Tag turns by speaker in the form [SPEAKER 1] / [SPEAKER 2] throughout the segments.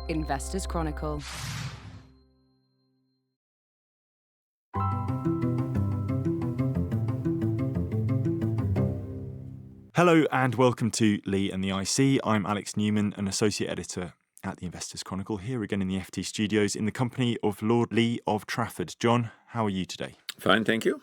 [SPEAKER 1] Investors Chronicle.
[SPEAKER 2] Hello and welcome to Lee and the IC. I'm Alex Newman, an associate editor at the Investors Chronicle, here again in the FT studios in the company of Lord Lee of Trafford. John, how are you today?
[SPEAKER 3] Fine, thank you.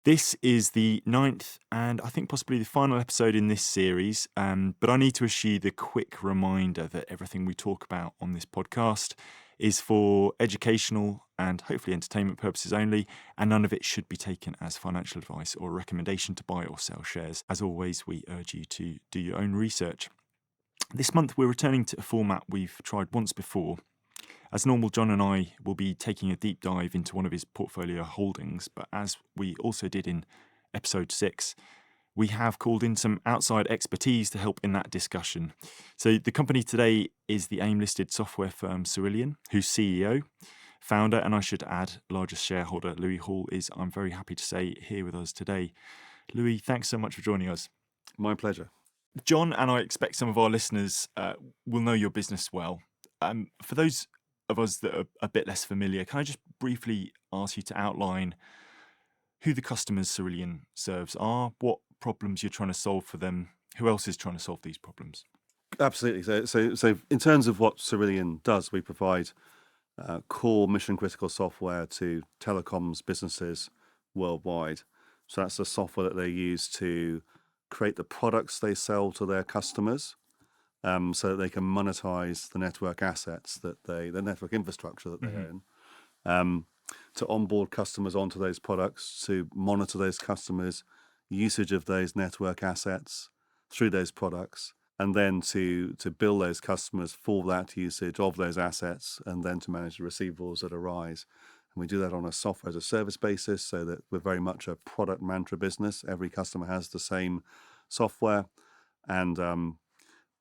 [SPEAKER 2] This is the 9th and I think possibly the final episode in this series, but I need to issue the quick reminder that everything we talk about on this podcast is for educational and hopefully entertainment purposes only, and none of it should be taken as financial advice or a recommendation to buy or sell shares. As always, we urge you to do your own research. This month we're returning to a format we've tried once before. As normal, John and I will be taking a deep dive into one of his portfolio holdings, but as we also did in episode 6, we have called in some outside expertise to help in that discussion. So the company today is the AIM-listed software firm Cerillion, whose CEO, founder, and I should add, largest shareholder, Louis Hall, is, I'm very happy to say, here with us today. Louis, thanks so much for joining us.
[SPEAKER 4] My pleasure.
[SPEAKER 2] John, and I expect some of our listeners will know your business well. For those of us that are a bit less familiar, can I just briefly ask you to outline who the customers Cerillion serves are, what problems you're trying to solve for them, who else is trying to solve these problems?
[SPEAKER 4] Absolutely. So in terms of what Cerillion does, we provide core mission-critical software to telecoms businesses worldwide. So that's the software that they use to create the products they sell to their customers, so that they can monetize the network assets the network infrastructure that they own, to onboard customers onto those products, to monitor those customers' usage of those network assets through those products, and then to bill those customers for that usage of those assets, and then to manage the receivables that arise. And we do that on a software as a service basis, so that we're very much a product mantra business. Every customer has the same software, and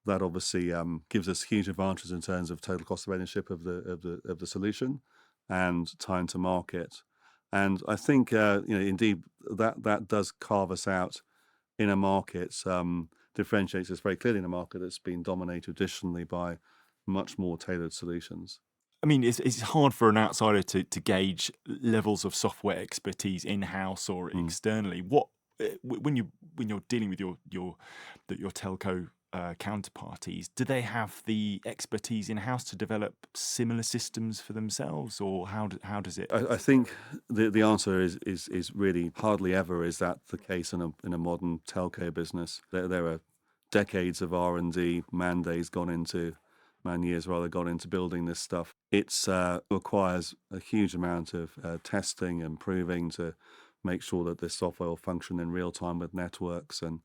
[SPEAKER 4] that obviously gives us huge advantages in terms of total cost of ownership of the solution and time to market. And I think indeed that does carve us out in a market, differentiates us very clearly in a market that's been dominated traditionally by much more tailored solutions.
[SPEAKER 2] I mean, it's hard for an outsider to gauge levels of software expertise in-house or externally. What when you're dealing with your telco counterparties, do they have the expertise in-house to develop similar systems for themselves, or how does it?
[SPEAKER 4] I think the answer is really hardly ever is that the case in a modern telco business. There are decades of R&D years gone into building this stuff. It requires a huge amount of testing and proving to make sure that this software will function in real time with networks. And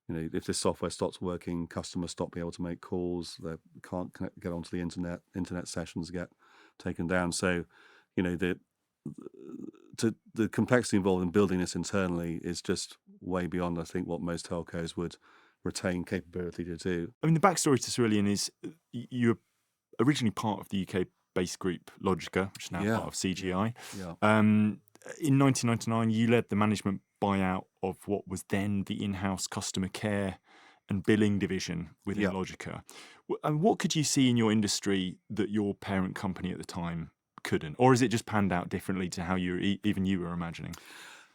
[SPEAKER 4] if this software stops working, customers stop being able to make calls. They can't get onto the internet. Internet sessions get taken down. So, the complexity involved in building this internally is just way beyond, I think, what most telcos would retain capability to do.
[SPEAKER 2] I mean, the backstory to Cerillion is you were originally part of the UK-based group Logica, which is now part of CGI.
[SPEAKER 4] Yeah.
[SPEAKER 2] In 1999, you led the management buyout of what was then the in-house customer care and billing division within Logica. And what could you see in your industry that your parent company at the time couldn't? Or is it just panned out differently to how even you were imagining?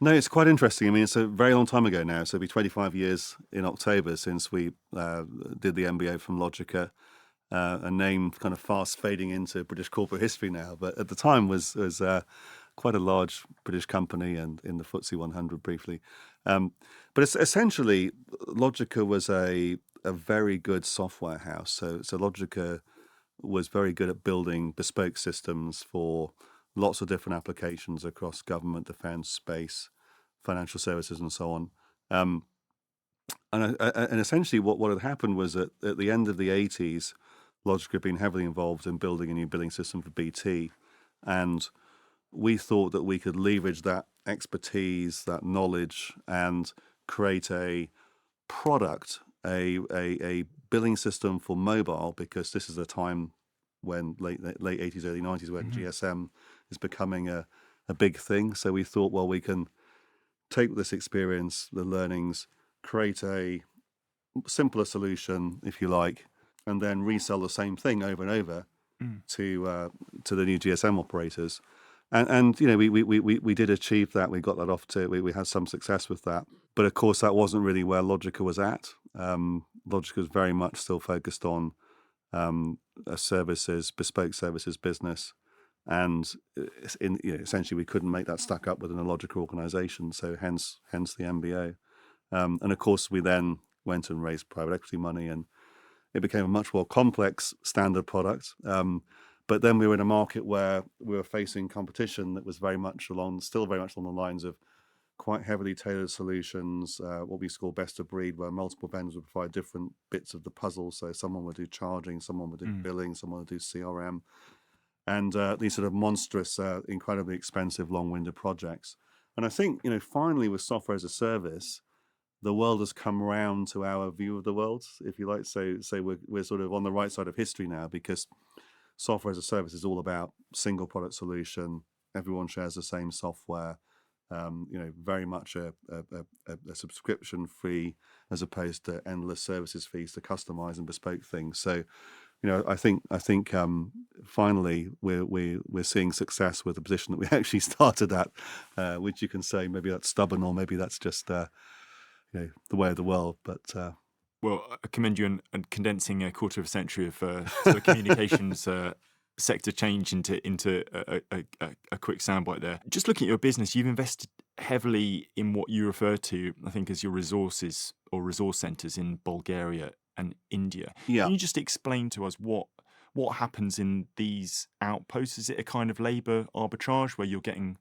[SPEAKER 4] No, it's quite interesting. I mean, it's a very long time ago now. So it'll be 25 years in October since we did the MBO from Logica, a name kind of fast fading into British corporate history now. But at the time was quite a large British company and in the FTSE 100 briefly. But it's essentially, Logica was a very good software house. So Logica was very good at building bespoke systems for lots of different applications across government, defence, space, financial services, and so on. And essentially what had happened was that at the end of the 80s, Logica had been heavily involved in building a new billing system for BT. And we thought that we could leverage that expertise, that knowledge, and create a product, a billing system for mobile, because this is a time when late 80s, early 90s, when GSM is becoming a big thing. So we thought, well, we can take this experience, the learnings, create a simpler solution, if you like, and then resell the same thing over and over to the new GSM operators. And we did achieve that. We got that off to we had some success with that. But of course, that wasn't really where Logica was at. Logica was very much still focused on a bespoke services business, and essentially we couldn't make that stack up within a Logica organization. So hence the MBO. And of course, we then went and raised private equity money, and it became a much more complex standard product. But then we were in a market where we were facing competition that was still very much along the lines of quite heavily tailored solutions, what we call best of breed, where multiple vendors would provide different bits of the puzzle. So someone would do charging, someone would do billing, someone would do CRM, and these sort of monstrous, incredibly expensive, long-winded projects. And I think, finally with software as a service, the world has come around to our view of the world, if you like. So we're sort of on the right side of history now, because software as a service is all about single product solution. Everyone shares the same software. Very much a subscription fee as opposed to endless services fees to customize and bespoke things. So, I think finally we're seeing success with the position that we actually started at, which you can say maybe that's stubborn or maybe that's just the way of the world, but.
[SPEAKER 2] Well, I commend you on condensing a quarter of a century of sort of communications sector change into a quick soundbite there. Just looking at your business, you've invested heavily in what you refer to, I think, as your resources or resource centres in Bulgaria and India.
[SPEAKER 4] Yeah.
[SPEAKER 2] Can you just explain to us what happens in these outposts? Is it a kind of labour arbitrage where you're getting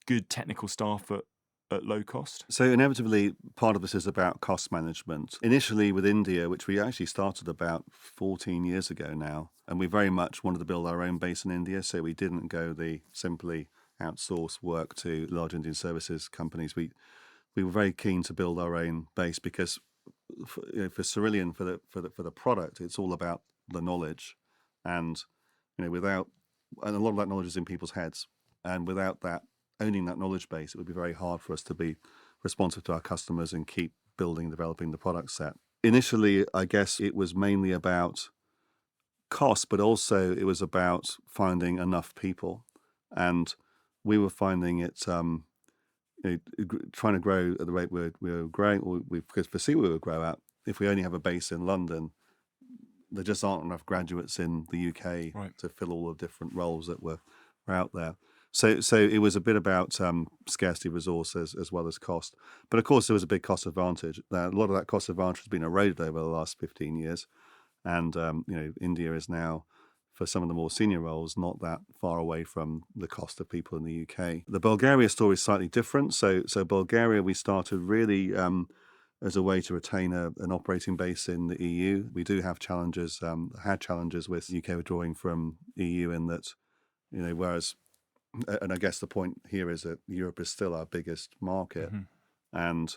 [SPEAKER 2] good technical staff at low cost?
[SPEAKER 4] So inevitably, part of this is about cost management. Initially with India, which we actually started about 14 years ago now, and we very much wanted to build our own base in India, so we didn't go the simply outsource work to large Indian services companies. We were very keen to build our own base because for Cerillion, for the product, it's all about the knowledge, and and a lot of that knowledge is in people's heads, and without that owning that knowledge base, it would be very hard for us to be responsive to our customers and keep developing the product set. Initially, I guess it was mainly about cost, but also it was about finding enough people. And we were finding it, trying to grow at the rate we were growing, or we could foresee we would grow at. If we only have a base in London, there just aren't enough graduates in the UK to fill all the different roles that were out there. So it was a bit about scarcity of resources as well as cost. But of course, there was a big cost advantage. A lot of that cost advantage has been eroded over the last 15 years. And, India is now, for some of the more senior roles, not that far away from the cost of people in the UK. The Bulgaria story is slightly different. So Bulgaria, we started really as a way to retain an operating base in the EU. We do have challenges, had challenges with UK withdrawing from EU in that, whereas... And I guess the point here is that Europe is still our biggest market, and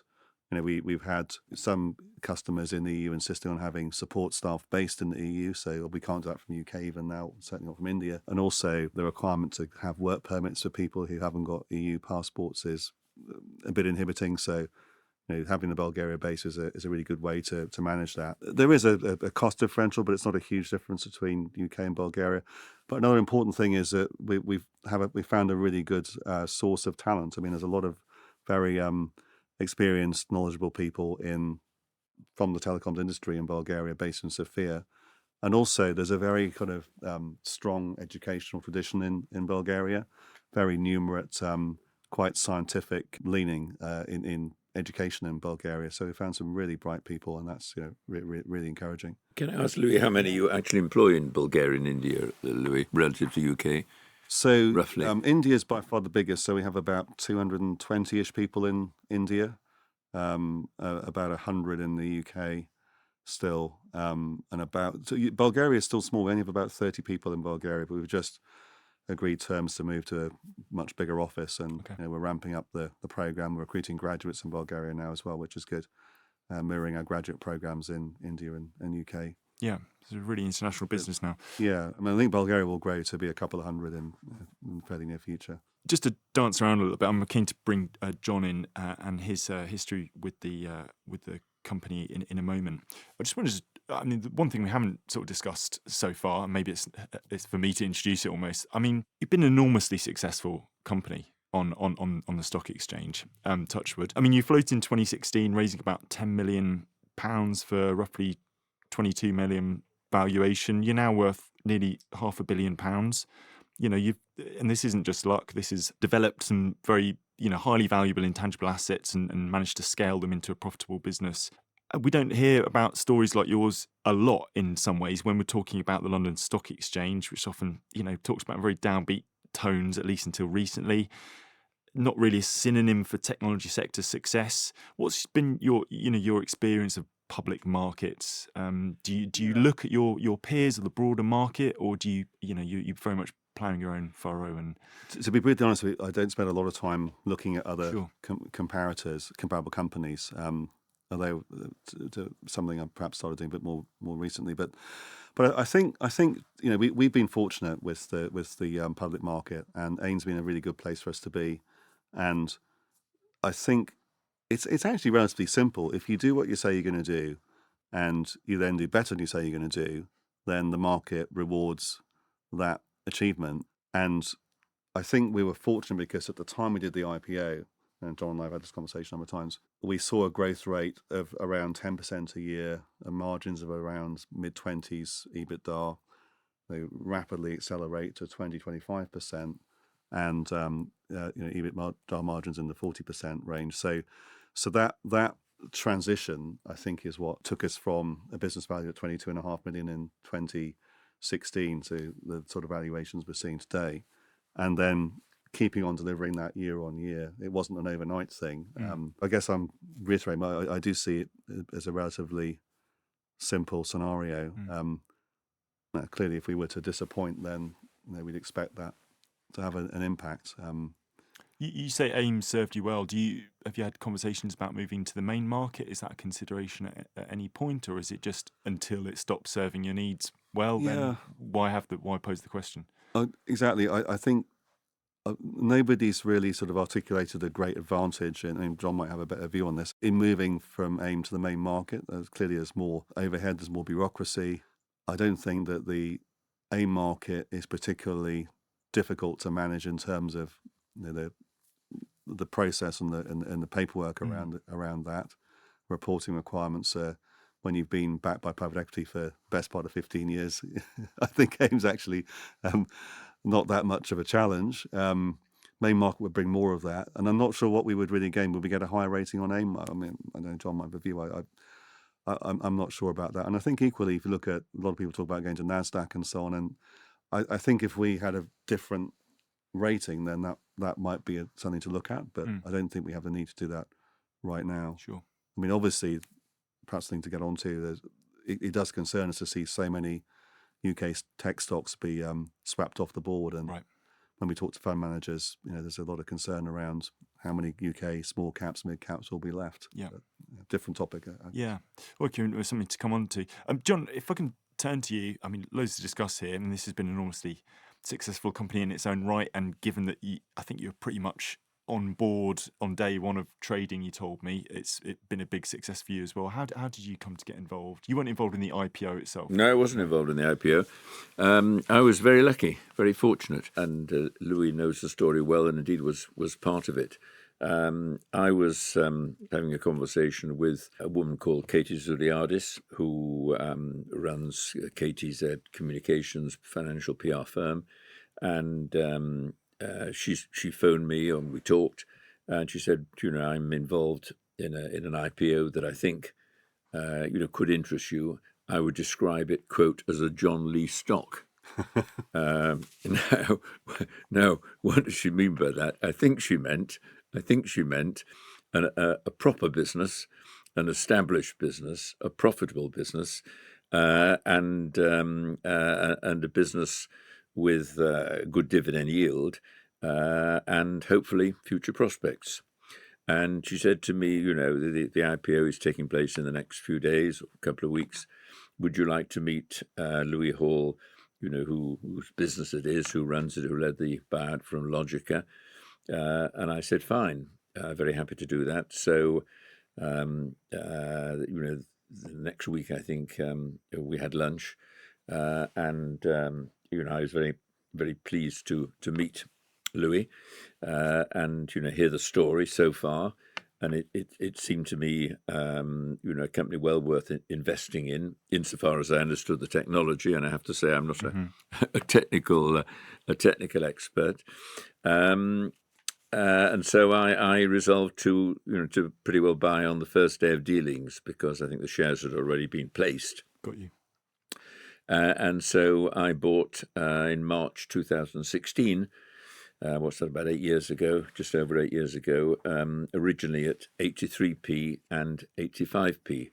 [SPEAKER 4] we've had some customers in the EU insisting on having support staff based in the EU, so we can't do that from the UK even now, certainly not from India. And also the requirement to have work permits for people who haven't got EU passports is a bit inhibiting. So having the Bulgaria base is a really good way to manage that. There is a cost differential, but it's not a huge difference between UK and Bulgaria. But another important thing is that we found a really good source of talent. I mean, there's a lot of very experienced, knowledgeable people from the telecoms industry in Bulgaria, based in Sofia. And also there's a very kind of strong educational tradition in Bulgaria, very numerate, quite scientific leaning in education in Bulgaria. So we found some really bright people, and that's really encouraging.
[SPEAKER 1] Can I ask, Louis, how many you actually employ in Bulgaria and India, Louis, relative to UK?
[SPEAKER 4] So
[SPEAKER 1] roughly,
[SPEAKER 4] India is by far the biggest. So we have about 220-ish people in India, about 100 in the UK still, and Bulgaria is still small. We only have about 30 people in Bulgaria, but we've just agreed terms to move to a much bigger office, and we're ramping up the program. We're recruiting graduates in Bulgaria now as well, which is good, mirroring our graduate programs in India and UK.
[SPEAKER 2] Yeah, it's a really international business now.
[SPEAKER 4] Yeah, I think Bulgaria will grow to be a couple of hundred in the fairly near future.
[SPEAKER 2] Just to dance around a little bit, I'm keen to bring John in and his history with the company in a moment. I just wanted to I mean, the one thing we haven't sort of discussed so far, and maybe it's for me to introduce it almost. I mean, you've been an enormously successful company on the stock exchange, Touchwood. I mean, you floated in 2016, raising about £10 million for roughly 22 million valuation. You're now worth nearly £500 million. You know, and this isn't just luck. This has developed some very, highly valuable intangible assets and managed to scale them into a profitable business. We don't hear about stories like yours a lot in some ways when we're talking about the London Stock Exchange, which often, talks about very downbeat tones, at least until recently. Not really a synonym for technology sector success. What's been your experience of public markets? Do you look at your peers or the broader market, or do you very much ploughing your own furrow? And
[SPEAKER 4] to be brutally honest with you, I don't spend a lot of time looking at other
[SPEAKER 2] Sure.
[SPEAKER 4] comparable companies. Although something I've perhaps started doing a bit more recently, but I think we've been fortunate with the public market, and AIM's been a really good place for us to be, and I think it's actually relatively simple. If you do what you say you're going to do, and you then do better than you say you're going to do, then the market rewards that achievement. And I think we were fortunate because at the time we did the IPO, and John and I have had this conversation a number of times, we saw a growth rate of around 10% a year and margins of around mid-20s EBITDA. They rapidly accelerate to 20-25%, and EBITDA margins in the 40% range. So that transition, I think, is what took us from a business value of 22.5 million in 2016 to the sort of valuations we're seeing today, and then keeping on delivering that year on year. It wasn't an overnight thing. I guess I'm reiterating, I do see it as a relatively simple scenario. Clearly, if we were to disappoint, then we'd expect that to have an impact.
[SPEAKER 2] You say AIM served you well. Have you had conversations about moving to the main market? Is that a consideration at any point, or is it just until it stops serving your needs well? Then why pose the question?
[SPEAKER 4] Exactly. I think nobody's really sort of articulated a great advantage, and John might have a better view on this, in moving from AIM to the main market. Clearly, there's more overhead, there's more bureaucracy. I don't think that the AIM market is particularly difficult to manage in terms of the process and the paperwork around that. Reporting requirements when you've been backed by private equity for the best part of 15 years. I think AIM's actually not that much of a challenge. Main market would bring more of that, and I'm not sure what we would really gain. Would we get a higher rating on AIM? I mean, I know John might have a view. I'm not sure about that. And I think equally, if you look at, a lot of people talk about going to NASDAQ and so on, and I think if we had a different rating, then that might be something to look at, but I don't think we have the need to do that right now.
[SPEAKER 2] Sure.
[SPEAKER 4] I mean, obviously, perhaps the thing to get onto, it does concern us to see so many UK tech stocks be swept off the board. And when we talk to fund managers, there's a lot of concern around how many UK small caps, mid caps will be left.
[SPEAKER 2] Yeah.
[SPEAKER 4] Different topic.
[SPEAKER 2] Yeah. Okay, there's something to come on to. John, if I can turn to you, I mean, loads to discuss here. I mean, this has been an enormously successful company in its own right, and given that I think you're pretty much on board on day one of trading, you told me it's been a big success for you as well. How did you come to get involved? You weren't involved in the IPO itself.
[SPEAKER 1] No, I wasn't involved in the IPO. I was very lucky, very fortunate, and Louis knows the story well, and indeed was part of it. I was having a conversation with a woman called Katie Zuriadis, who runs KTZ Communications financial PR firm, and she phoned me and we talked, and she said, I'm involved in an IPO that I think could interest you. I would describe it, quote, as a John Lee stock. Now, what does she mean by that? I think she meant a proper business, an established business, a profitable business, and a business with good dividend yield, and hopefully future prospects. And she said to me, the IPO is taking place in the next few days, or a couple of weeks. Would you like to meet Louis Hall, whose business it is, who runs it, who led the buyout from Logica? And I said, fine, very happy to do that. So, the next week, I think, we had lunch, and I was very, very pleased to meet Louis, and hear the story so far. And it seemed to me, a company well worth investing in, insofar as I understood the technology. And I have to say, I'm not a technical expert. And so I resolved to pretty well buy on the first day of dealings, because I think the shares had already been placed.
[SPEAKER 2] Got you.
[SPEAKER 1] And so I bought in March 2016. What's that, about 8 years ago, just over 8 years ago, originally at 83p and 85p.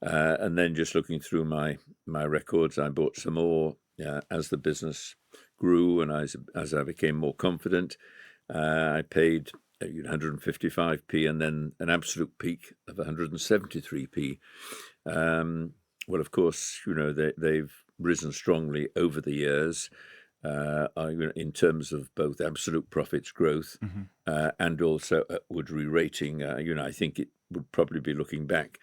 [SPEAKER 1] And then just looking through my records, I bought some more as the business grew, and as I became more confident. I paid 155p, and then an absolute peak of 173p. Well, of course, they've risen strongly over the years. In terms of both absolute profits growth and also upward re-rating. I think it would probably be, looking back,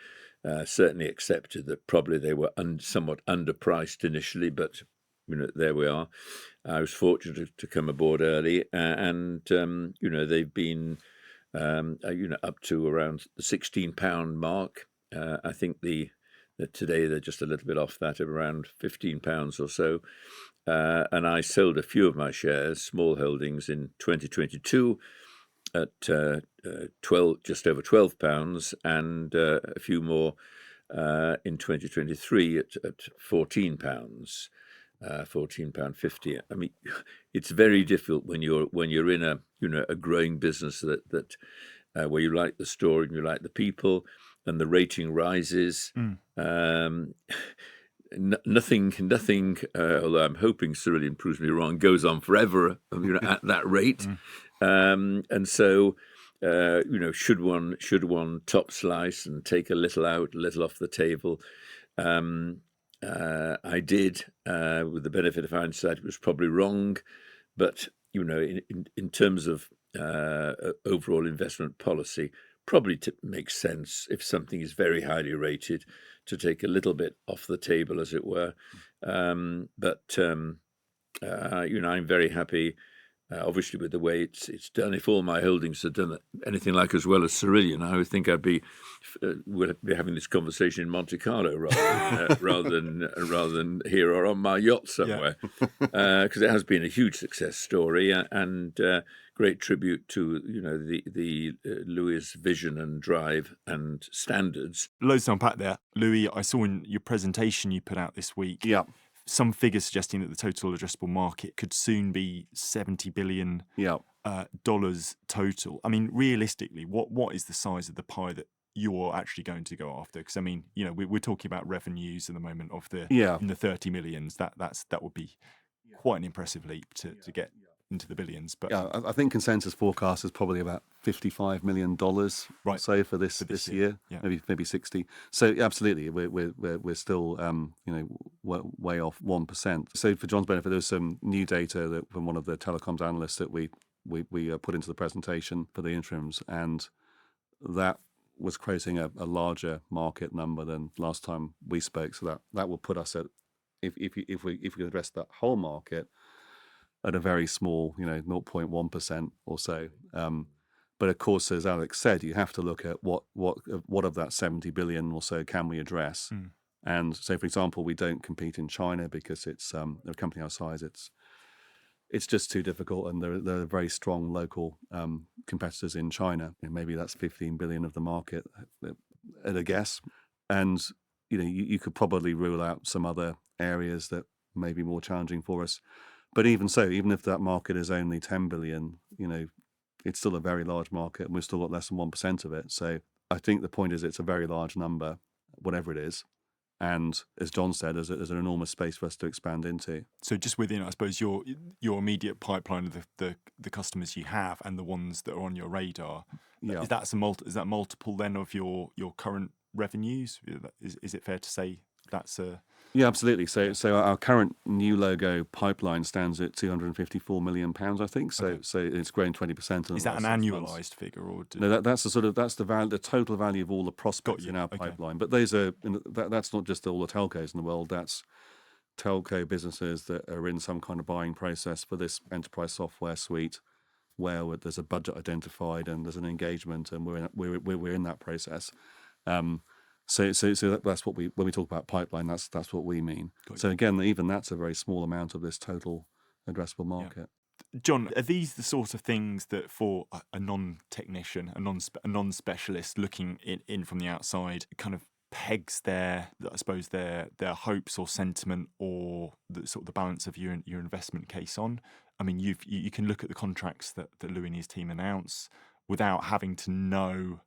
[SPEAKER 1] certainly accepted that probably they were somewhat underpriced initially, but there we are. I was fortunate to come aboard early, and they've been up to around the £16 mark. I think that today they're just a little bit off that, at around £15 or so. And I sold a few of my shares, small holdings, in 2022 at just over £12, and a few more in 2023 at £14, £14.50. I mean, it's very difficult when you're in a growing business that where you like the story and you like the people, and the rating rises. Nothing. Although I'm hoping Cerillion proves me wrong, goes on forever. At that rate, and so should one top slice and take a little out, a little off the table. I did, with the benefit of hindsight. It was probably wrong, but in terms of overall investment policy, probably makes sense if something is very highly rated to take a little bit off the table, as it were. But I'm very happy, obviously, with the way it's done. If all my holdings had done anything like as well as Cerillion, I would think we'd be having this conversation in Monte Carlo rather than here or on my yacht somewhere, because it has been a huge success story, and great tribute to the Louis' vision and drive and standards.
[SPEAKER 2] Loads to unpack there, Louis. I saw in your presentation you put out this week.
[SPEAKER 4] Yeah.
[SPEAKER 2] Some figures suggesting that the total addressable market could soon be $70 billion dollars total. I mean, realistically, what is the size of the pie that you're actually going to go after? Because I mean, we're talking about revenues at the moment of in the 30 millions. That would be quite an impressive leap to get into the billions. But
[SPEAKER 4] I think consensus forecast is probably about $55 million,
[SPEAKER 2] right,
[SPEAKER 4] say, for this year, maybe 60. So absolutely, we're still way off 1%. So for John's benefit, there's some new data from one of the telecoms analysts that we put into the presentation for the interims, and that was quoting a larger market number than last time we spoke. So that will put us at, if we address that whole market, at a very small, 0.1% or so. But of course, as Alex said, you have to look at what of that 70 billion or so can we address. And so, for example, we don't compete in China because it's a company our size. It's just too difficult, and there are very strong local competitors in China. Maybe that's 15 billion of the market at a guess. And you could probably rule out some other areas that may be more challenging for us. But even so, even if that market is only 10 billion, it's still a very large market, and we've still got less than 1% of it. So I think the point is it's a very large number, whatever it is. And as John said, there's an enormous space for us to expand into.
[SPEAKER 2] So just within, I suppose, your immediate pipeline of the customers you have and the ones that are on your radar, is that multiple then of your current revenues? Is it fair to say that's a...
[SPEAKER 4] Yeah, absolutely. So our current new logo pipeline stands at £254 million, I think. So it's grown 20% in
[SPEAKER 2] Is
[SPEAKER 4] the
[SPEAKER 2] that an
[SPEAKER 4] last 6 months.
[SPEAKER 2] annualized figure, or
[SPEAKER 4] No, that's the total value of all the prospects
[SPEAKER 2] you.
[SPEAKER 4] in our
[SPEAKER 2] Okay.
[SPEAKER 4] pipeline. But those are that's not just all the telcos in the world. That's telco businesses that are in some kind of buying process for this enterprise software suite, where there's a budget identified and there's an engagement, and we're in that process. So that's what when we talk about pipeline, that's what we mean. So again, even that's a very small amount of this total addressable market.
[SPEAKER 2] John, are these the sort of things that for a non-technician, a non-specialist looking in from the outside, kind of pegs their hopes or sentiment, or the sort of the balance of your investment case on? I mean, you can look at the contracts that Louis and his team announce without having to know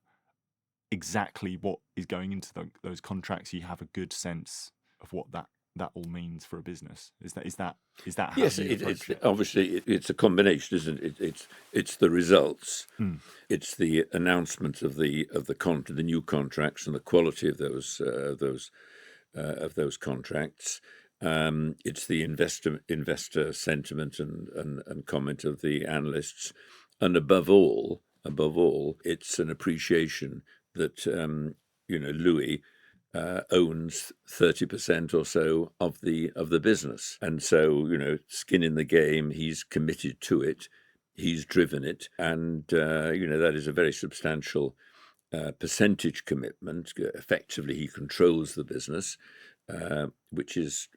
[SPEAKER 2] exactly what is going into those contracts. You have a good sense of what that all means for a business. Is that how
[SPEAKER 1] Yes,
[SPEAKER 2] you approach it?
[SPEAKER 1] Obviously it's a combination, isn't it? It's the results, it's the announcement of the new contracts and the quality of those contracts. It's the investor sentiment and comment of the analysts, and above all, it's an appreciation that Louis owns 30% or so of the business, and so skin in the game. He's committed to it, he's driven it, and that is a very substantial percentage commitment. Effectively, he controls the business, which is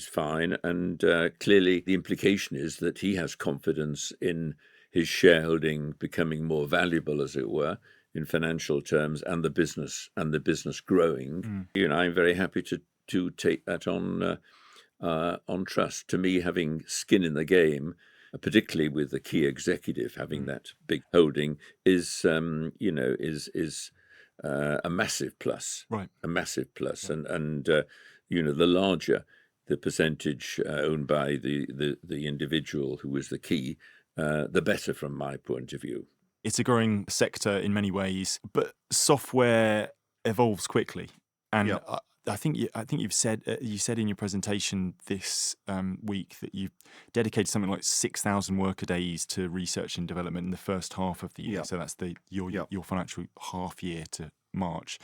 [SPEAKER 1] fine, and clearly the implication is that he has confidence in his shareholding becoming more valuable, as it were, in financial terms, and the business growing. I'm very happy to take that on trust. To me, having skin in the game, particularly with the key executive having that big holding, is a massive plus.
[SPEAKER 2] Right.
[SPEAKER 1] A massive plus, and the larger the percentage owned by the individual who is the key, the better from my point of view.
[SPEAKER 2] It's a growing sector in many ways, but software evolves quickly, and I think you said in your presentation this week that you've dedicated something like 6,000 worker days to research and development in the first half of the year. So that's your financial half year to March.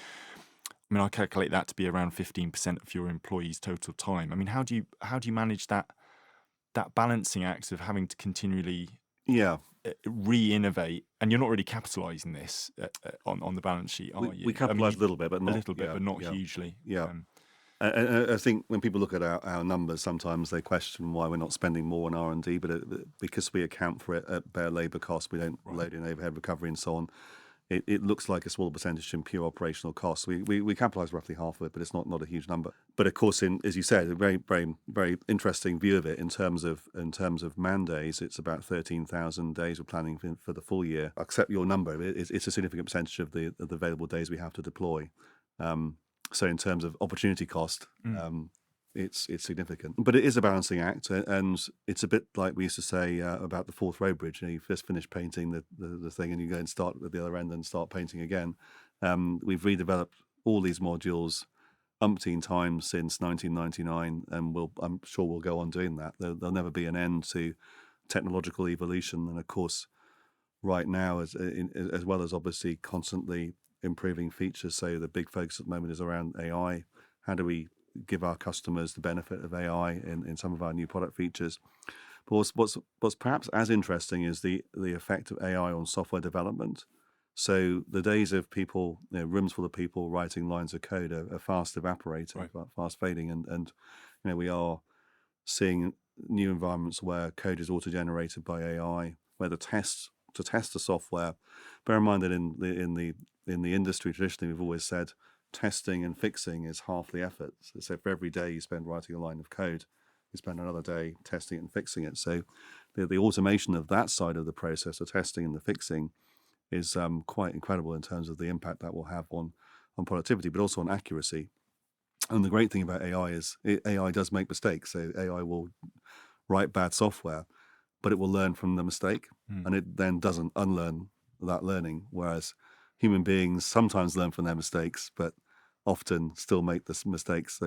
[SPEAKER 2] I mean, I calculate that to be around 15% of your employees' total time. I mean, how do you manage that balancing act of having to continually re-innovate, and you're not really capitalising this on the balance sheet, are you?
[SPEAKER 4] We capitalise a little bit, but not
[SPEAKER 2] hugely.
[SPEAKER 4] I think when people look at our numbers, sometimes they question why we're not spending more on R&D, but because we account for it at bare labour costs, we don't load in overhead recovery and so on. It looks like a small percentage in pure operational costs. We capitalise roughly half of it, but it's not a huge number. But of course, as you said, a very, very, very interesting view of it in terms of man days. It's about 13,000 days we're planning for the full year. Accept your number. It's a significant percentage of the available days we have to deploy. So in terms of opportunity cost, it's significant. But it is a balancing act, and it's a bit like we used to say about the Forth Road Bridge. You first finish painting the thing, and you go and start at the other end and start painting again. We've redeveloped all these modules umpteen times since 1999, and I'm sure we'll go on doing that. There'll never be an end to technological evolution, and of course, right now, as well as obviously constantly improving features. So the big focus at the moment is around AI. How do we give our customers the benefit of AI in some of our new product features? But what's perhaps as interesting is the effect of AI on software development. So the days of people, rooms full of people writing lines of code are fast evaporating, fast fading, and we are seeing new environments where code is auto-generated by AI, where to test the software. Bear in mind that in the industry traditionally we've always said testing and fixing is half the effort. So for every day you spend writing a line of code, you spend another day testing it and fixing it. So the automation of that side of the process, the testing and the fixing, is quite incredible in terms of the impact that will have on productivity, but also on accuracy. And the great thing about AI is AI does make mistakes. So AI will write bad software, but it will learn from the mistake, and it then doesn't unlearn that learning. Whereas human beings sometimes learn from their mistakes, but often still make those mistakes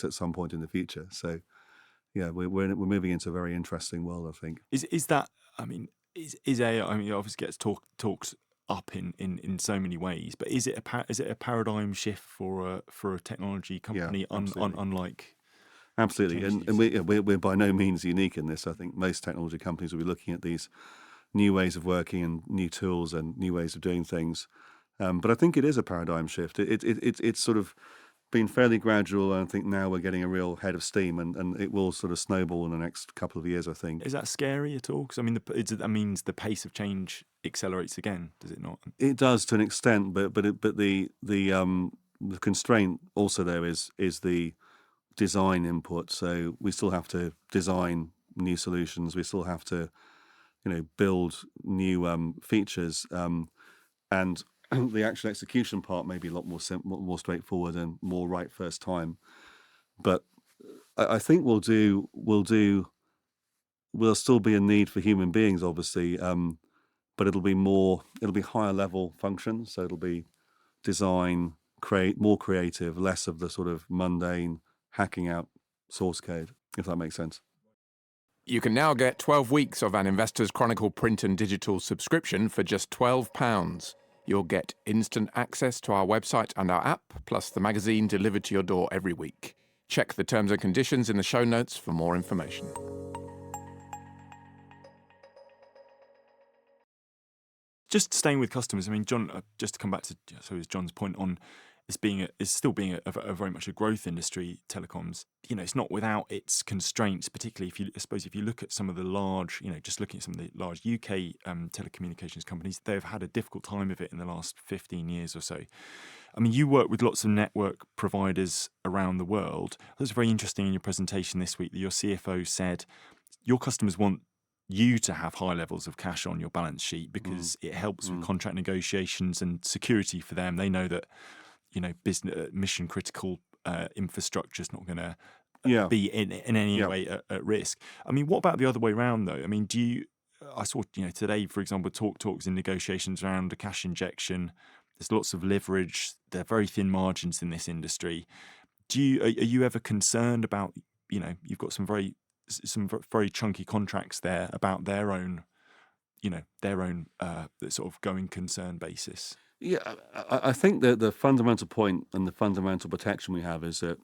[SPEAKER 4] at some point in the future. So yeah, we're moving into a very interesting world, I think.
[SPEAKER 2] Is that? I mean, is AI? I mean, it obviously gets talked up in so many ways, but is it a paradigm shift for a technology company?
[SPEAKER 4] Absolutely.
[SPEAKER 2] Unlike
[SPEAKER 4] Absolutely,
[SPEAKER 2] changes
[SPEAKER 4] and
[SPEAKER 2] you've seen?
[SPEAKER 4] we're by no means unique in this. I think most technology companies will be looking at these new ways of working and new tools and new ways of doing things. But I think it is a paradigm shift. It's sort of been fairly gradual, and I think now we're getting a real head of steam, and it will sort of snowball in the next couple of years, I think.
[SPEAKER 2] Is that scary at all? Because I mean, that means the pace of change accelerates again, does it not?
[SPEAKER 4] It does to an extent, but the constraint also there is the design input. So we still have to design new solutions. We still have to, build new features, and the actual execution part may be a lot more simple, more straightforward, and more right first time. But I think we'll still be a need for human beings, obviously, but it'll be higher level functions. So it'll be design, more creative, less of the sort of mundane hacking out source code, if that makes sense.
[SPEAKER 3] You can now get 12 weeks of an Investors Chronicle print and digital subscription for just £12. You'll get instant access to our website and our app, plus the magazine delivered to your door every week. Check the terms and conditions in the show notes for more information.
[SPEAKER 2] Just staying with customers, I mean, John, just to come back to John's point on it's still being a very much a growth industry, telecoms. It's not without its constraints, particularly if you look at some of the large, just looking at some of the large UK telecommunications companies, they've had a difficult time of it in the last 15 years or so. I mean, you work with lots of network providers around the world. It was very interesting in your presentation this week that your CFO said your customers want you to have high levels of cash on your balance sheet because it helps with contract negotiations and security for them. They know that business mission critical infrastructure is not going to be in any way at risk. I mean, what about the other way around though? I mean, I saw today, for example, talks in negotiations around a cash injection. There's lots of leverage. There are very thin margins in this industry. Are you ever concerned about you've got some very chunky contracts there about their own sort of going concern basis?
[SPEAKER 4] Yeah, I think that the fundamental point and the fundamental protection we have is that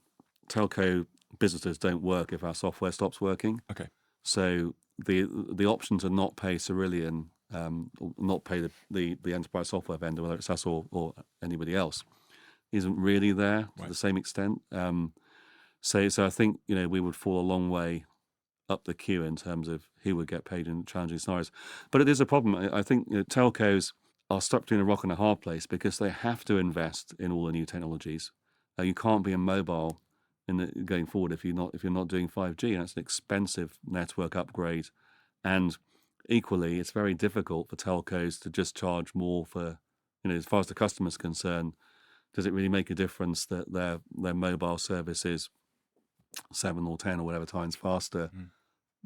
[SPEAKER 4] telco businesses don't work if our software stops working.
[SPEAKER 2] Okay.
[SPEAKER 4] So the option to not pay Cerillion, or not pay the enterprise software vendor, whether it's us or anybody else, isn't really there to the same extent. So I think we would fall a long way up the queue in terms of who would get paid in challenging scenarios. But it is a problem. I think telcos are stuck between a rock and a hard place because they have to invest in all the new technologies. You can't be in mobile going forward if you're not doing 5G. That's an expensive network upgrade, and equally, it's very difficult for telcos to just charge more for. As far as the customer's concerned, does it really make a difference that their mobile service is 7 or 10 or whatever times faster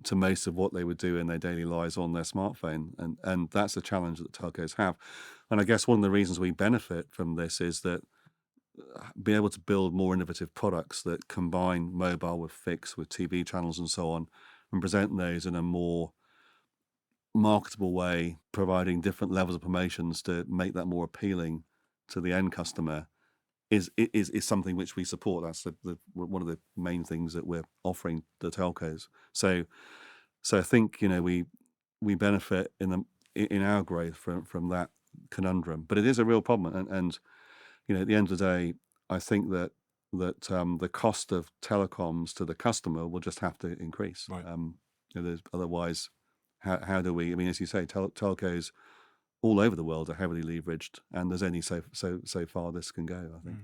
[SPEAKER 4] to most of what they would do in their daily lives on their smartphone? And that's a challenge that telcos have. And I guess one of the reasons we benefit from this is that being able to build more innovative products that combine mobile with fixed, with TV channels and so on, and present those in a more marketable way, providing different levels of promotions to make that more appealing to the end customer, is something which we support. That's one of the main things that we're offering the telcos. So I think we benefit in our growth from that conundrum. But it is a real problem, and at the end of the day, I think that the cost of telecoms to the customer will just have to increase.
[SPEAKER 2] Right.
[SPEAKER 4] Otherwise, how do we? I mean, as you say, telcos all over the world are heavily leveraged, and there's only so far this can go, I think.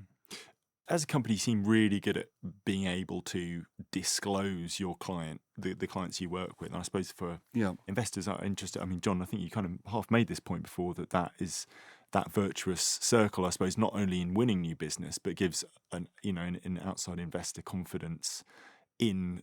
[SPEAKER 2] As a company, you seem really good at being able to disclose your client, the clients you work with. And I suppose for investors are interested. I mean, John, I think you kind of half made this point before that is that virtuous circle, I suppose, not only in winning new business, but gives an outside investor confidence in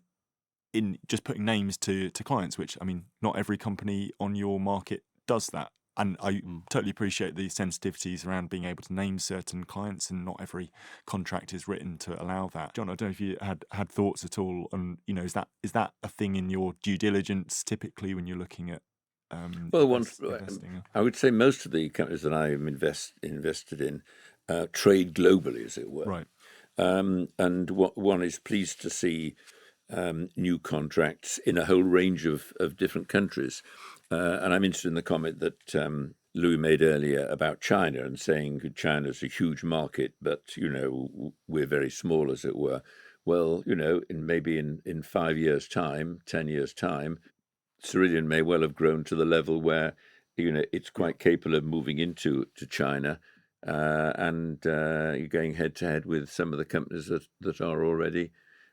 [SPEAKER 2] just putting names to clients, which, I mean, not every company on your market does that. And I totally appreciate the sensitivities around being able to name certain clients, and not every contract is written to allow that. John, I don't know if you had thoughts at all on, is that a thing in your due diligence typically when you're looking at
[SPEAKER 1] Well,
[SPEAKER 2] investing?
[SPEAKER 1] I would say most of the companies that I'm invested in trade globally, as it were.
[SPEAKER 2] Right.
[SPEAKER 1] And one is pleased to see new contracts in a whole range of different countries. And I'm interested in the comment that Louis made earlier about China, and saying China's a huge market, but, we're very small, as it were. Well, maybe in 5 years' time, 10 years' time, Cerillion may well have grown to the level where, it's quite capable of moving into China, and you're going head to head with some of the companies that are already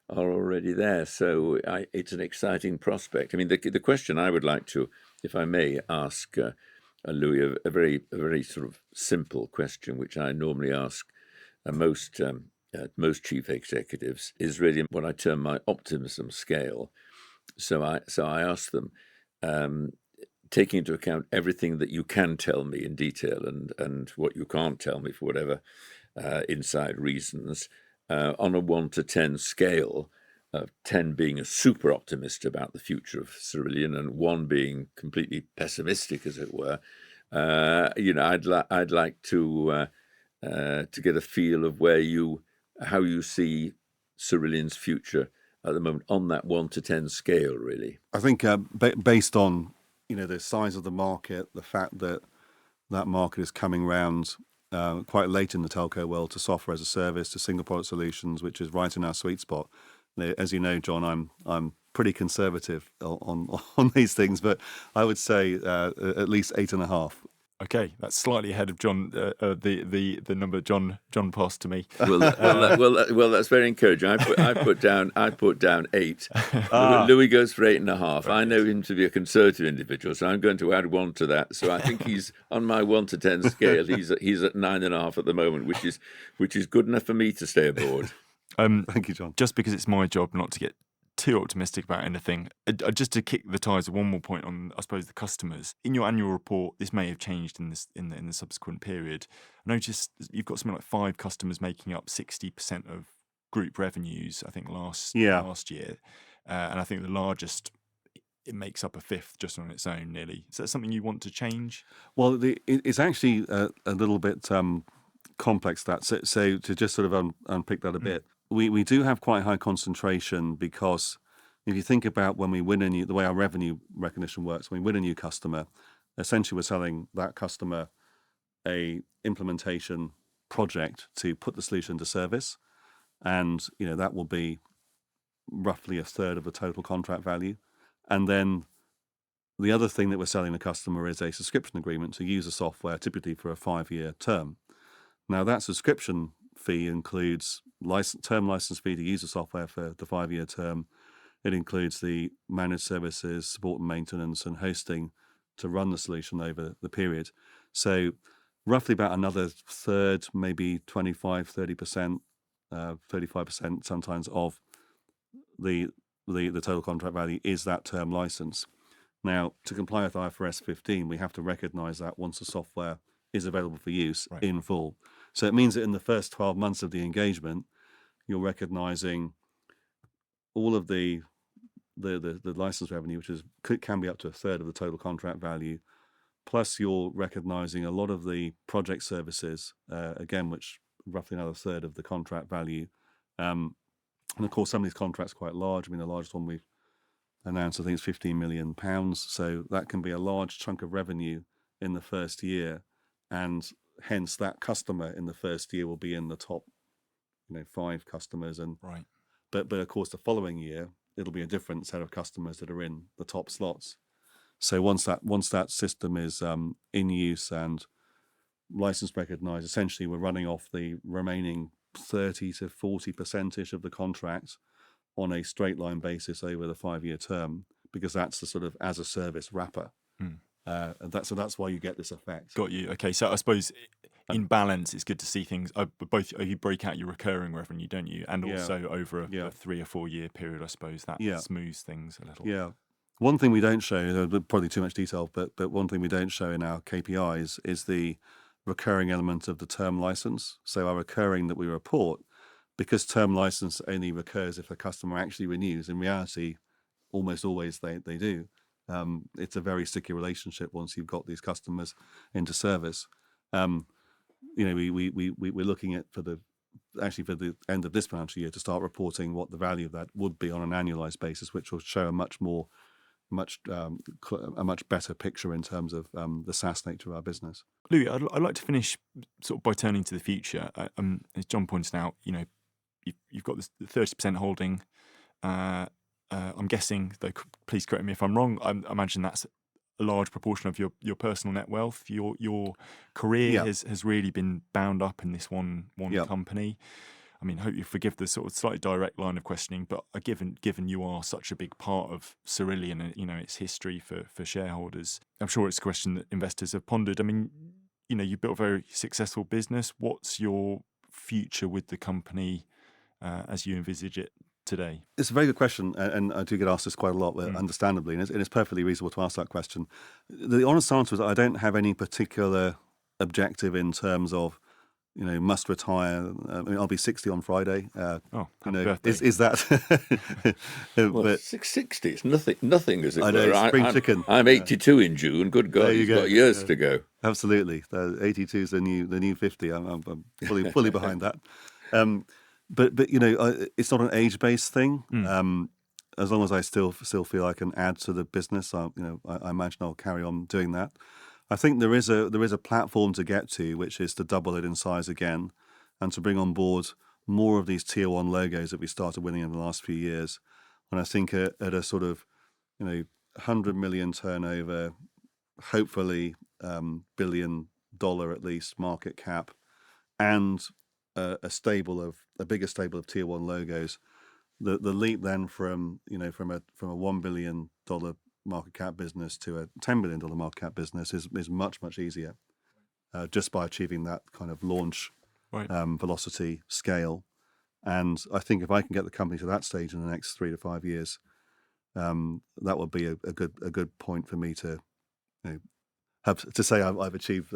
[SPEAKER 1] there. So it's an exciting prospect. I mean, the question I would like to, if I may, ask Louis, a very sort of simple question, which I normally ask most chief executives, is really what I term my optimism scale. So I ask them, taking into account everything that you can tell me in detail, and what you can't tell me for whatever inside reasons, on a 1 to 10 scale, 10 being a super optimist about the future of Cerillion, and 1 being completely pessimistic, as it were. I'd like to get a feel of how you see Cerillion's future at the moment on that 1 to 10 scale, really.
[SPEAKER 4] I think based on the size of the market, the fact that market is coming round quite late in the telco world to software as a service, to single product solutions, which is right in our sweet spot. As you know, John, I'm pretty conservative on these things, but I would say at least 8.5.
[SPEAKER 2] Okay, that's slightly ahead of John, the number John passed to me.
[SPEAKER 1] Well, that's very encouraging. I put down 8. Louis goes for 8.5. I know him to be a conservative individual, so I'm going to add 1 to that. So I think he's on my 1 to 10 scale. He's at 9.5 at the moment, which is good enough for me to stay aboard.
[SPEAKER 4] Thank you, John.
[SPEAKER 2] Just because it's my job not to get too optimistic about anything, just to kick the tires, one more point on, I suppose, the customers. In your annual report, this may have changed in the subsequent period. I noticed you've got something like 5 customers making up 60% of group revenues, I think last year, and I think the largest, it makes up a fifth just on its own, nearly. Is that something you want to change?
[SPEAKER 4] Well, it's actually a little bit complex, that. So to just sort of unpick that a bit, we do have quite high concentration, because if you think about when we win the way our revenue recognition works, when we win a new customer, essentially we're selling that customer a implementation project to put the solution into service, and that will be roughly a third of the total contract value. And then the other thing that we're selling the customer is a subscription agreement to use the software, typically for a 5-year term. Now, that subscription fee includes term license fee to use the software for the 5-year term. It includes the managed services, support and maintenance, and hosting to run the solution over the period. So roughly about another third, maybe 25, 30%, 35% sometimes of the total contract value is that term license. Now, to comply with IFRS 15, we have to recognize that once the software is available for use in full. So it means that in the first 12 months of the engagement, you're recognizing all of the license revenue, which can be up to a third of the total contract value, plus you're recognizing a lot of the project services, again, which roughly another third of the contract value. And of course, some of these contracts are quite large. I mean, the largest one we've announced, I think, is £15 million. So that can be a large chunk of revenue in the first year. And hence that customer in the first year will be in the top 5 customers. And but of course, the following year, it'll be a different set of customers that are in the top slots. So once that system is in use and license recognized, essentially we're running off the remaining 30 to 40% of the contract on a straight line basis over the 5-year term, because that's the sort of as a service wrapper. And that's why you get this effect.
[SPEAKER 2] Got you. Okay, so I suppose in balance, it's good to see things. Both you break out your recurring revenue, don't you? And also over a 3 or 4 year period, I suppose that smooths things a little.
[SPEAKER 4] Yeah. One thing we don't show, probably too much detail, but one thing we don't show in our KPIs is the recurring element of the term license. So our recurring that we report, because term license only recurs if a customer actually renews. In reality, almost always they do. It's a very sticky relationship once you've got these customers into service. We're looking at for the end of this financial year to start reporting what the value of that would be on an annualized basis, which will show a much better picture in terms of the SaaS nature of our business.
[SPEAKER 2] Louis, I'd like to finish sort of by turning to the future. As John pointed out, you've got this 30% holding. I'm guessing, though, please correct me if I'm wrong, I imagine that's a large proportion of your personal net wealth. Your career has really been bound up in this one company. I mean, hope you forgive the sort of slightly direct line of questioning, but given you are such a big part of Cerillion and its history for shareholders, I'm sure it's a question that investors have pondered. I mean, you built a very successful business. What's your future with the company as you envisage it today?
[SPEAKER 4] It's a very good question, and I do get asked this quite a lot, understandably, and it's perfectly reasonable to ask that question. The honest answer is I don't have any particular objective in terms of must retire. I mean, I'll be 60 on Friday.
[SPEAKER 2] Happy birthday.
[SPEAKER 4] Is that?
[SPEAKER 1] But 660, it's nothing, as it
[SPEAKER 4] I know,
[SPEAKER 1] were.
[SPEAKER 4] spring chicken.
[SPEAKER 1] I'm 82 in June. Good God, you've got years to go.
[SPEAKER 4] Absolutely, 82 is the new 50. I'm fully behind that. But it's not an age-based thing. As long as I still feel I can add to the business, I imagine I'll carry on doing that. I think there is a platform to get to, which is to double it in size again, and to bring on board more of these tier one logos that we started winning in the last few years. And I think at a sort of 100 million turnover, hopefully $1 billion at least market cap, and a bigger stable of tier one logos, the leap then from a $1 billion market cap business to a $10 billion market cap business is much easier, just by achieving that kind of launch velocity scale. And I think if I can get the company to that stage in the next 3 to 5 years, that would be a good point for me to have to say I've achieved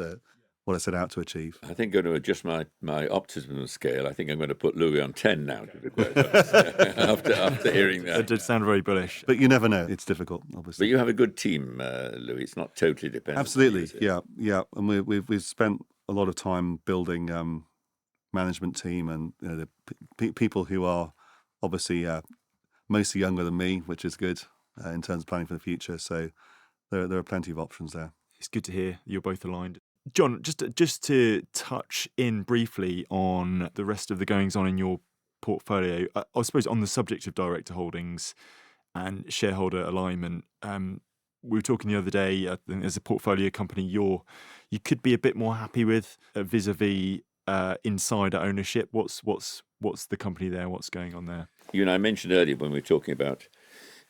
[SPEAKER 4] what I set out to achieve.
[SPEAKER 1] I think I'm going to adjust my optimism scale. I think I'm going to put Louis on 10 now, to be quite honest, after hearing that.
[SPEAKER 2] That did sound very bullish.
[SPEAKER 4] But you never know. It's difficult, obviously.
[SPEAKER 1] But you have a good team, Louis. It's not totally dependent.
[SPEAKER 4] Absolutely, yeah. And we've spent a lot of time building management team, and the people who are obviously mostly younger than me, which is good in terms of planning for the future. So there are plenty of options there.
[SPEAKER 2] It's good to hear you're both aligned. John, just to touch in briefly on the rest of the goings on in your portfolio, I suppose on the subject of director holdings and shareholder alignment, we were talking the other day, as a portfolio company, you could be a bit more happy with vis-a-vis insider ownership. What's the company there? What's going on there?
[SPEAKER 1] I mentioned earlier when we were talking about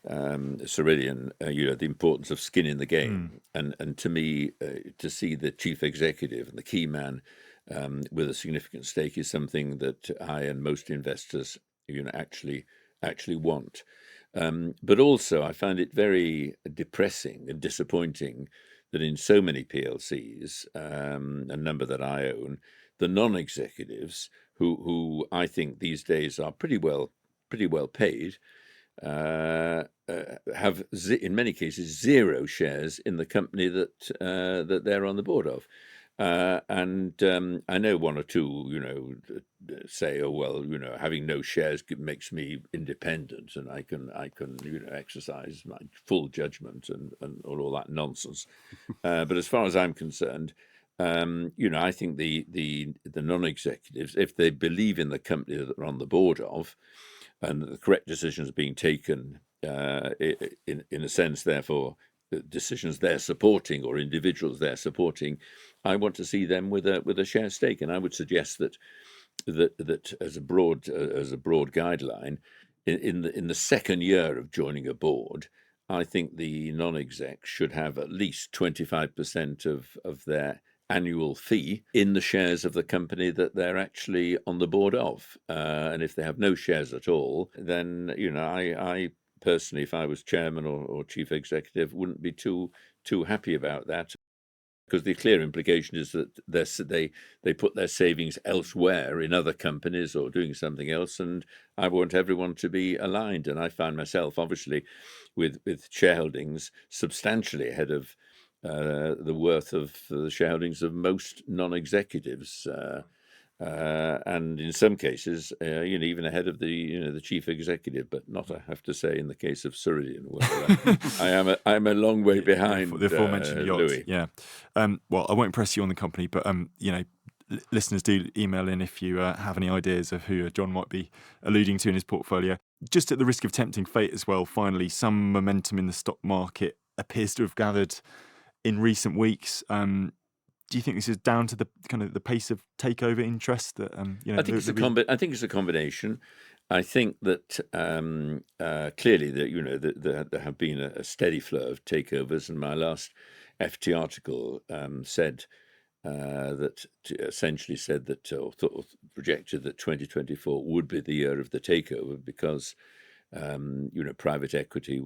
[SPEAKER 1] Cerillion, the importance of skin in the game, and to me, to see the chief executive and the key man with a significant stake is something that I and most investors, actually want. But also, I find it very depressing and disappointing that in so many PLCs, a number that I own, the non-executives who I think these days are pretty well paid, have in many cases 0 shares in the company that they're on the board of, and I know one or two say, oh well, having no shares makes me independent and I can exercise my full judgment and all that nonsense. But as far as I'm concerned, I think the non-executives, if they believe in the company that they're on the board of, and the correct decisions are being taken, in a sense, therefore, the decisions they're supporting or individuals they're supporting, I want to see them with a share stake. And I would suggest that as a broad guideline, in the second year of joining a board, I think the non-exec should have at least 25% of their annual fee in the shares of the company that they're actually on the board of. And if they have no shares at all, then I personally, if I was chairman or chief executive, wouldn't be too happy about that, because the clear implication is that they put their savings elsewhere in other companies or doing something else, and I want everyone to be aligned. And I find myself, obviously, with shareholdings substantially ahead of the worth of the shareholdings of most non-executives. And in some cases, even ahead of the chief executive, but not, I have to say, in the case of Cerillion, where I'm a long way behind
[SPEAKER 2] the aforementioned yacht.
[SPEAKER 1] Louis.
[SPEAKER 2] Yeah. Well, I won't press you on the company, but listeners, do email in if you have any ideas of who John might be alluding to in his portfolio. Just at the risk of tempting fate as well, finally, some momentum in the stock market appears to have gathered in recent weeks. Do you think this is down to the kind of the pace of takeover interest that
[SPEAKER 1] I think it's a combination. I think that clearly that there have been a steady flow of takeovers, and my last FT article essentially said that, or projected that 2024 would be the year of the takeover, because private equity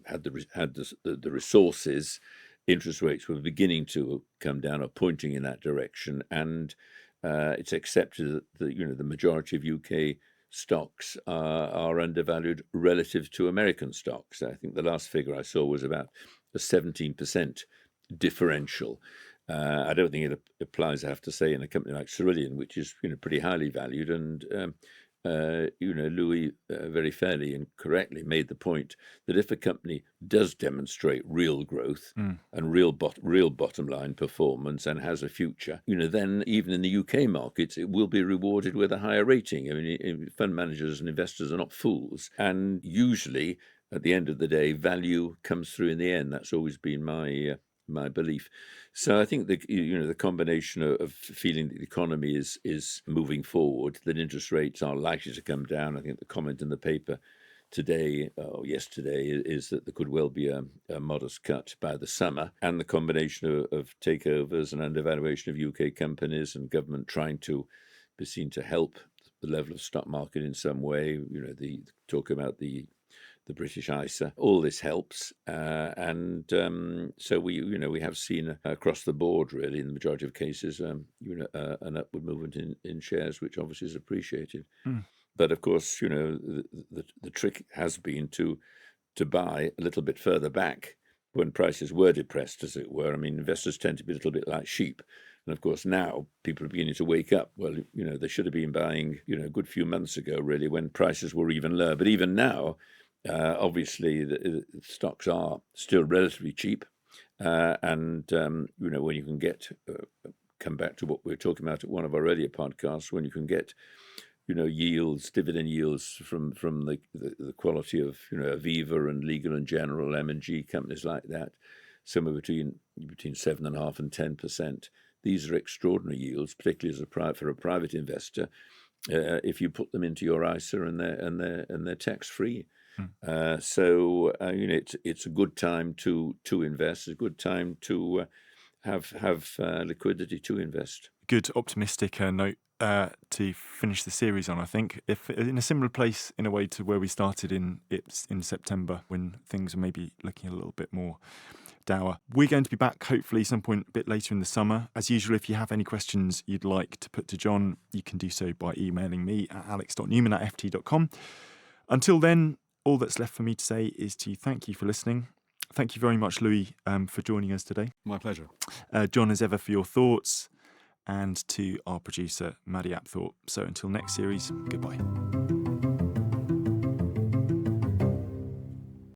[SPEAKER 1] had the resources. Interest rates were beginning to come down or pointing in that direction, and it's accepted that the majority of UK stocks are undervalued relative to American stocks. I think the last figure I saw was about a 17% differential. I don't think it applies, I have to say, in a company like Cerillion, which is pretty highly valued. And Louis very fairly and correctly made the point that if a company does demonstrate real growth and real bottom line performance and has a future, then even in the UK markets, it will be rewarded with a higher rating. I mean, fund managers and investors are not fools, and usually at the end of the day, value comes through in the end. That's always been my belief. So I think the combination of feeling that the economy is moving forward, that interest rates are likely to come down. I think the comment in the paper today or yesterday is that there could well be a modest cut by the summer, and the combination of takeovers and undervaluation of UK companies and government trying to be seen to help the level of stock market in some way. The talk about the British ISA, all this helps, and so we have seen across the board, really, in the majority of cases, an upward movement in shares, which obviously is appreciated. But of course, the trick has been to buy a little bit further back when prices were depressed, as it were. I mean, investors tend to be a little bit like sheep. And of course, now people are beginning to wake up. Well, they should have been buying, a good few months ago, really, when prices were even lower. But even now, obviously, the stocks are still relatively cheap. And when you can get, come back to what we were talking about at one of our earlier podcasts, when you can get yields, dividend yields from the quality of Aviva and Legal and General, M&G, companies like that, somewhere between 7.5% and 10%. These are extraordinary yields, particularly for a private investor, if you put them into your ISA and they're tax free. So it's a good time to invest. It's a good time to have liquidity to invest.
[SPEAKER 2] Good optimistic note to finish the series on, I think. If in a similar place, in a way, to where we started in September, when things are maybe looking a little bit more dour. We're going to be back hopefully some point a bit later in the summer. As usual, if you have any questions you'd like to put to John, you can do so by emailing me at alex.newman@ft.com. Until then, all that's left for me to say is to thank you for listening. Thank you very much, Louis, for joining us today.
[SPEAKER 4] My pleasure.
[SPEAKER 2] John, as ever, for your thoughts, and to our producer, Maddie Apthorpe. So until next series, goodbye.